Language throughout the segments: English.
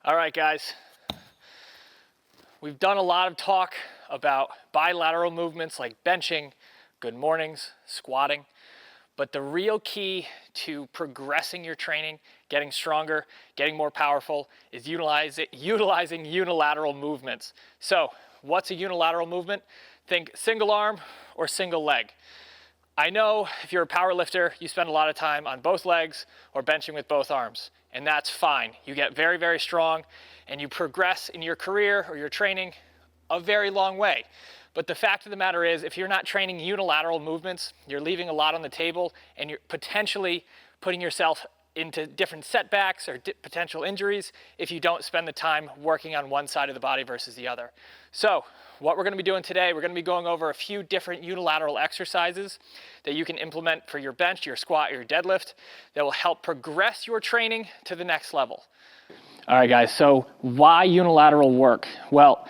All right, guys. We've done a lot of talk about bilateral movements like benching, good mornings, squatting, but the real key to progressing your training, getting stronger, getting more powerful is utilizing unilateral movements. So what's a unilateral movement? Think single arm or single leg. I know if you're a power lifter, you spend a lot of time on both legs or benching with both arms, and that's fine. You get very, very strong and you progress in your career or your training a very long way. But the fact of the matter is, if you're not training unilateral movements, you're leaving a lot on the table and you're potentially putting yourself into different setbacks or potential injuries if you don't spend the time working on one side of the body versus the other. So what we're going to be doing today, we're going to be going over a few different unilateral exercises that you can implement for your bench, your squat, your deadlift that will help progress your training to the next level. All right, guys, so why unilateral work? Well,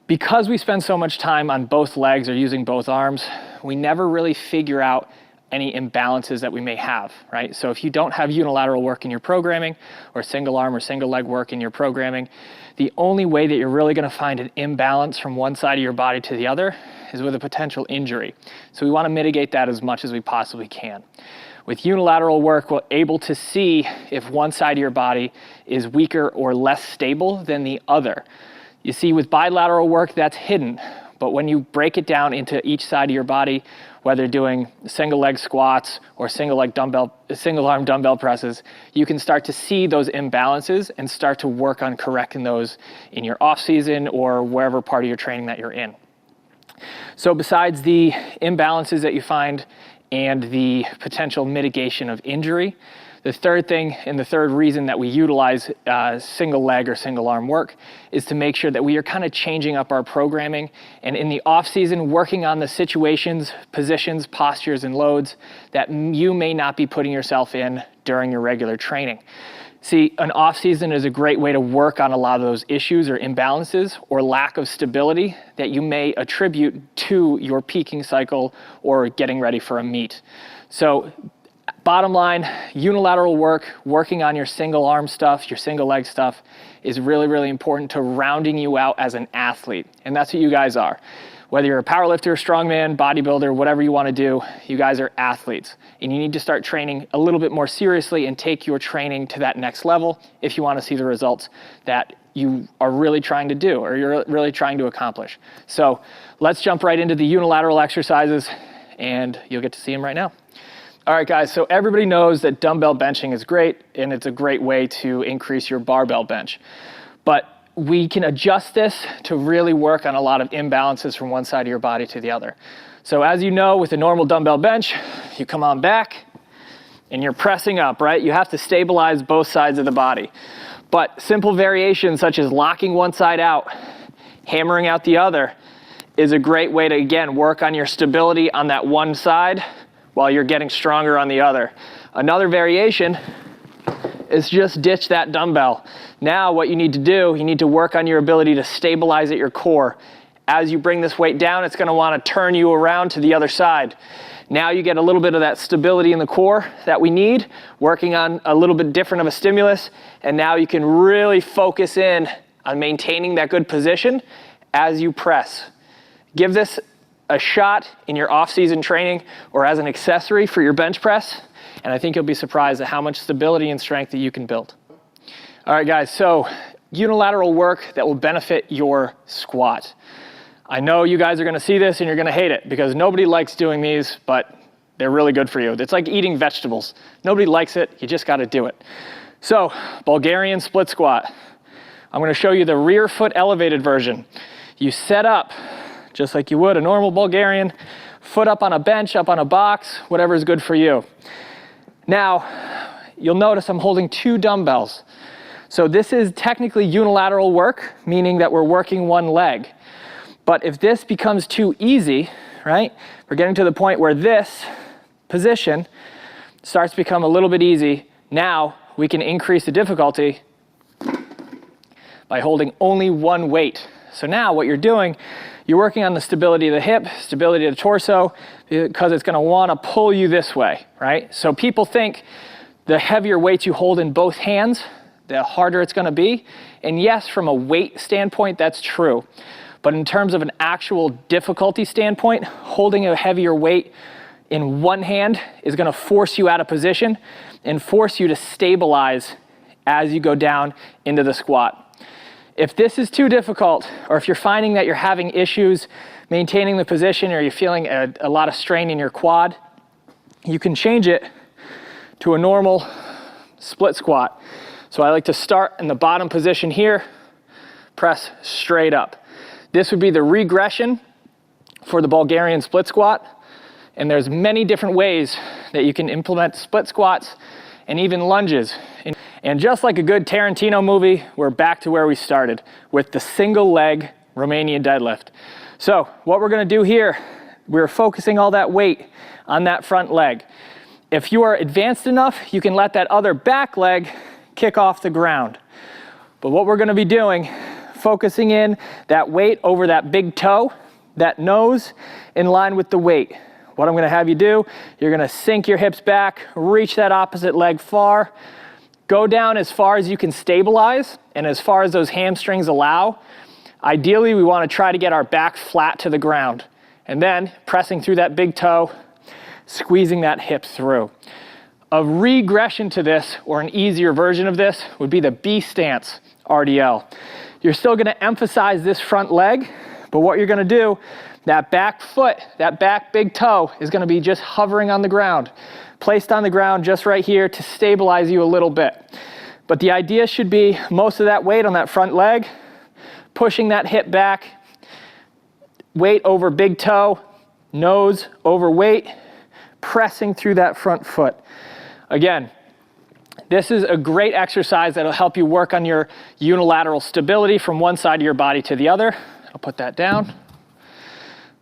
because we spend so much time on both legs or using both arms, we never really figure out any imbalances that we may have, right? So if you don't have unilateral work in your programming or single arm or single leg work in your programming, the only way that you're really going to find an imbalance from one side of your body to the other is with a potential injury. So we want to mitigate that as much as we possibly can. With unilateral work, we're able to see if one side of your body is weaker or less stable than the other. You see, with bilateral work, that's hidden. But when you break it down into each side of your body, whether doing single leg squats or single arm dumbbell presses, you can start to see those imbalances and start to work on correcting those in your off season or wherever part of your training that you're in. So besides the imbalances that you find and the potential mitigation of injury, the third thing and the third reason that we utilize single leg or single arm work is to make sure that we are kind of changing up our programming and in the off season working on the situations, positions, postures, and loads that you may not be putting yourself in during your regular training. See, an off season is a great way to work on a lot of those issues or imbalances or lack of stability that you may attribute to your peaking cycle or getting ready for a meet. So bottom line, unilateral work, working on your single arm stuff, your single leg stuff is really, really important to rounding you out as an athlete. And that's what you guys are. Whether you're a powerlifter, strongman, bodybuilder, whatever you want to do, you guys are athletes. And you need to start training a little bit more seriously and take your training to that next level if you want to see the results that you are really trying to do or you're really trying to accomplish. So let's jump right into the unilateral exercises and you'll get to see them right now. All right, guys, so everybody knows that dumbbell benching is great and it's a great way to increase your barbell bench. But we can adjust this to really work on a lot of imbalances from one side of your body to the other. So as you know, with a normal dumbbell bench, you come on back and you're pressing up, right? You have to stabilize both sides of the body. But simple variations such as locking one side out, hammering out the other is a great way to, again, work on your stability on that one side while you're getting stronger on the other. Another variation is just ditch that dumbbell. Now what you need to do, you need to work on your ability to stabilize at your core. As you bring this weight down, it's going to want to turn you around to the other side. Now you get a little bit of that stability in the core that we need, working on a little bit different of a stimulus, and now you can really focus in on maintaining that good position as you press. Give this a shot in your off-season training or as an accessory for your bench press, and I think you'll be surprised at how much stability and strength that you can build. All right, guys, so unilateral work that will benefit your squat. I know you guys are going to see this and you're going to hate it because nobody likes doing these, but they're really good for you. It's like eating vegetables. Nobody likes it, you just got to do it. So, Bulgarian split squat. I'm going to show you the rear foot elevated version. You set up just like you would a normal Bulgarian, foot up on a bench, up on a box, whatever is good for you. Now, you'll notice I'm holding two dumbbells. So this is technically unilateral work, meaning that we're working one leg. But if this becomes too easy, right, we're getting to the point where this position starts to become a little bit easy. Now we can increase the difficulty by holding only one weight. So now what you're doing, you're working on the stability of the hip, stability of the torso, because it's going to want to pull you this way, right? So people think the heavier weights you hold in both hands, the harder it's gonna be. And yes, from a weight standpoint, that's true. But in terms of an actual difficulty standpoint, holding a heavier weight in one hand is gonna force you out of position and force you to stabilize as you go down into the squat. If this is too difficult, or if you're finding that you're having issues maintaining the position, or you're feeling a lot of strain in your quad, you can change it to a normal split squat. So I like to start in the bottom position here, press straight up. This would be the regression for the Bulgarian split squat. And there's many different ways that you can implement split squats and even lunges. And just like a good Tarantino movie, we're back to where we started with the single leg Romanian deadlift. So what we're gonna do here, we're focusing all that weight on that front leg. If you are advanced enough, you can let that other back leg kick off the ground. But what we're gonna be doing, focusing in that weight over that big toe, that nose in line with the weight. What I'm gonna have you do, you're gonna sink your hips back, reach that opposite leg far, go down as far as you can stabilize and as far as those hamstrings allow. Ideally, we wanna try to get our back flat to the ground, and then pressing through that big toe, squeezing that hip through. A regression to this, or an easier version of this, would be the B Stance Rdl. You're still gonna emphasize this front leg, but what you're gonna do, that back foot, that back big toe is gonna be just hovering on the ground, placed on the ground just right here to stabilize you a little bit. But the idea should be most of that weight on that front leg, pushing that hip back, weight over big toe, nose over weight, pressing through that front foot. Again, this is a great exercise that'll help you work on your unilateral stability from one side of your body to the other. I'll put that down.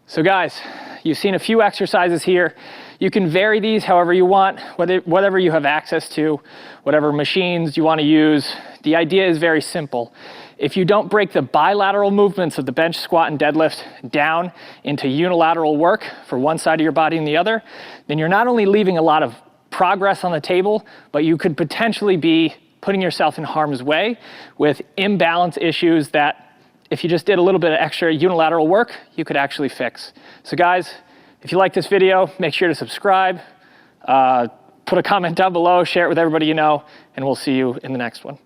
So guys, you've seen a few exercises here. You can vary these however you want, whatever you have access to, whatever machines you want to use. The idea is very simple. If you don't break the bilateral movements of the bench, squat, and deadlift down into unilateral work for one side of your body and the other, then you're not only leaving a lot of progress on the table, but you could potentially be putting yourself in harm's way with imbalance issues that if you just did a little bit of extra unilateral work, you could actually fix. So guys, if you like this video, make sure to subscribe, put a comment down below, share it with everybody you know, and we'll see you in the next one.